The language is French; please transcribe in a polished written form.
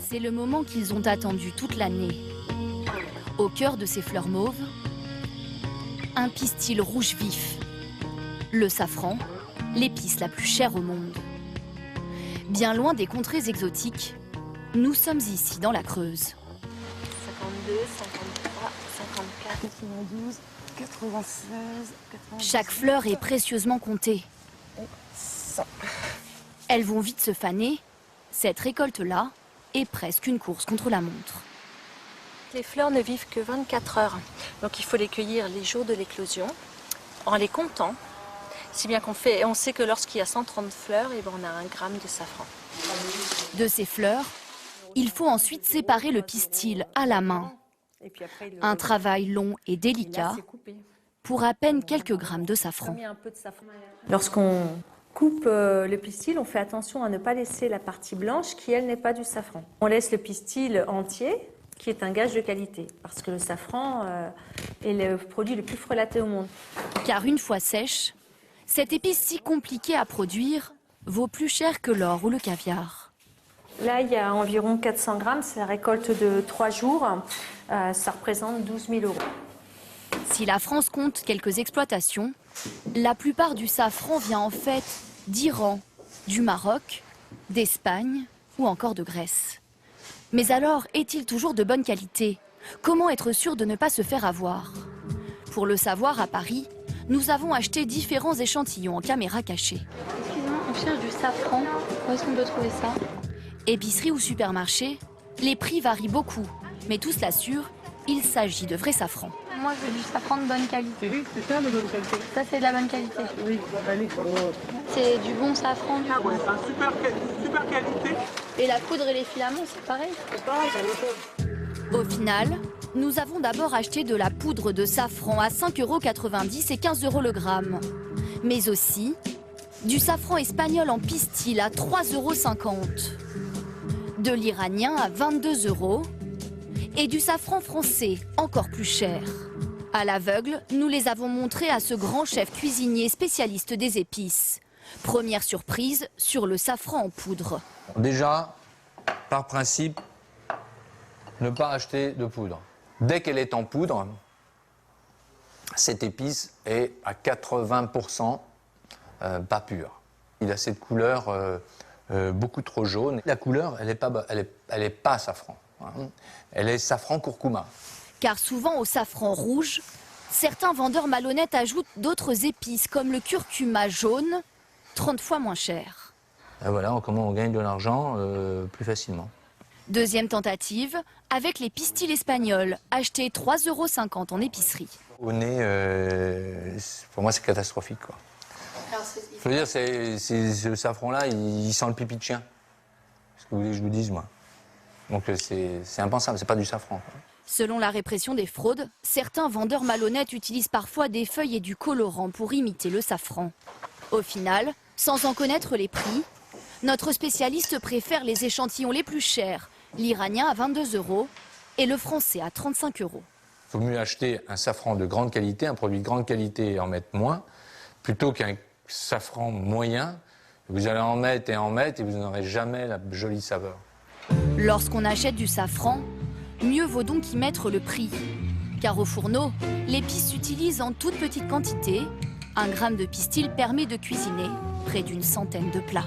C'est le moment qu'ils ont attendu toute l'année. Au cœur de ces fleurs mauves, un pistil rouge vif. Le safran, l'épice la plus chère au monde. Bien loin des contrées exotiques, nous sommes ici dans la Creuse. 52, 53, 54, 92, 96, 97. Chaque fleur est précieusement comptée. 100. Elles vont vite se faner. Cette récolte-là est presque une course contre la montre. Les fleurs ne vivent que 24 heures. Donc il faut les cueillir les jours de l'éclosion en les comptant. Si bien on sait que lorsqu'il y a 130 fleurs, on a 1 gramme de safran. De ces fleurs, il faut ensuite séparer le pistil à la main. Et puis après, Un travail long et délicat pour à peine quelques grammes de safran. Lorsqu'on coupe le pistil, on fait attention à ne pas laisser la partie blanche qui, elle, n'est pas du safran. On laisse le pistil entier, qui est un gage de qualité, parce que le safran est le produit le plus frelaté au monde. Car une fois sèche, cette épice si compliquée à produire vaut plus cher que l'or ou le caviar. Là, il y a environ 400 grammes, c'est la récolte de 3 jours. Ça représente 12 000 euros. Si la France compte quelques exploitations, la plupart du safran vient en fait d'Iran, du Maroc, d'Espagne ou encore de Grèce. Mais alors, est-il toujours de bonne qualité? Comment être sûr de ne pas se faire avoir? Pour le savoir, à Paris, nous avons acheté différents échantillons en caméra cachée. Excusez-moi, on cherche du safran. Où est-ce qu'on peut trouver ça? Épicerie ou supermarché, les prix varient beaucoup. Mais tout cela sûr, il s'agit de vrai safran. Moi, je veux du safran de bonne qualité. Oui, c'est ça de bonne qualité. Ça, c'est de la bonne qualité. Oui, allez. C'est du bon safran, du coup. Ouais, c'est un super qualité. Et la poudre et les filaments, c'est pareil. C'est pareil, c'est la même chose. Au final, nous avons d'abord acheté de la poudre de safran à 5,90 € et 15 € le gramme. Mais aussi du safran espagnol en pistil à 3,50 €, de l'iranien à 22 € et du safran français encore plus cher. À l'aveugle, nous les avons montrés à ce grand chef cuisinier spécialiste des épices. Première surprise sur le safran en poudre. Déjà, par principe, ne pas acheter de poudre. Dès qu'elle est en poudre, cette épice est à 80% pas pure. Il a cette couleur beaucoup trop jaune. La couleur, elle est pas safran. Hein. Elle est safran curcuma. Car souvent au safran rouge, certains vendeurs malhonnêtes ajoutent d'autres épices comme le curcuma jaune, 30 fois moins cher. Et voilà comment on gagne de l'argent plus facilement. Deuxième tentative, avec les pistils espagnols, achetés 3,50 € en épicerie. Au nez, pour moi, c'est catastrophique, quoi. Je veux dire, ce safran-là, il sent le pipi de chien. C'est ce que vous voulez que je vous dise, moi. Donc c'est impensable, c'est pas du safran, quoi. Selon la répression des fraudes, certains vendeurs malhonnêtes utilisent parfois des feuilles et du colorant pour imiter le safran. Au final, sans en connaître les prix, notre spécialiste préfère les échantillons les plus chers, l'iranien à 22 € et le français à 35 €. Il vaut mieux acheter un safran de grande qualité, un produit de grande qualité et en mettre moins, plutôt qu'un safran moyen. Vous allez en mettre et vous n'aurez jamais la jolie saveur. Lorsqu'on achète du safran, mieux vaut donc y mettre le prix. Car au fourneau, l'épice s'utilise en toute petite quantité. 1 gramme de pistil permet de cuisiner près d'une centaine de plats.